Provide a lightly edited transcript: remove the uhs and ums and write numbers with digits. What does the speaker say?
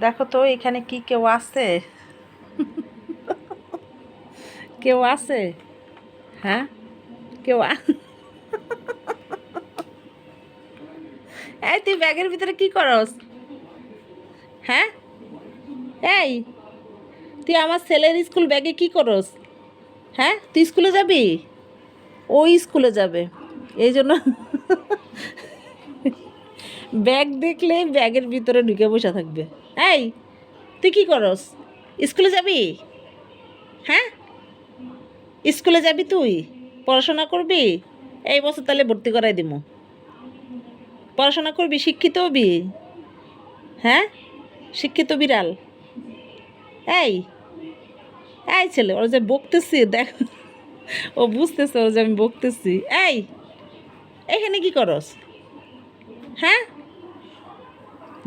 দেখো তো এখানে কি কেউ আছে? কেউ আছে? হ্যাঁ, কেউ এই তুই ব্যাগের ভিতরে কি করস? হ্যাঁ, এই তুই আমার ছেলের স্কুল ব্যাগে কি করস? হ্যাঁ, তুই স্কুলে যাবি? ওই স্কুলে যাবে, এই জন্য ব্যাগ দেখলে ব্যাগের ভিতরে ঢুকে বসে থাকবে। এই তুই কি করস? স্কুলে যাবি? হ্যাঁ, স্কুলে যাবি তুই? পড়াশোনা করবি? এই বছর তাহলে ভর্তি করাই দিমু। পড়াশোনা করবি, শিক্ষিত হবি। হ্যাঁ, শিক্ষিত বিড়াল। এই এই ছেলে, ওর যে বকতেছি দেখ, ও বুঝতেছে ওর যে আমি বকতেছি। এই এখানে কি করস? হ্যাঁ,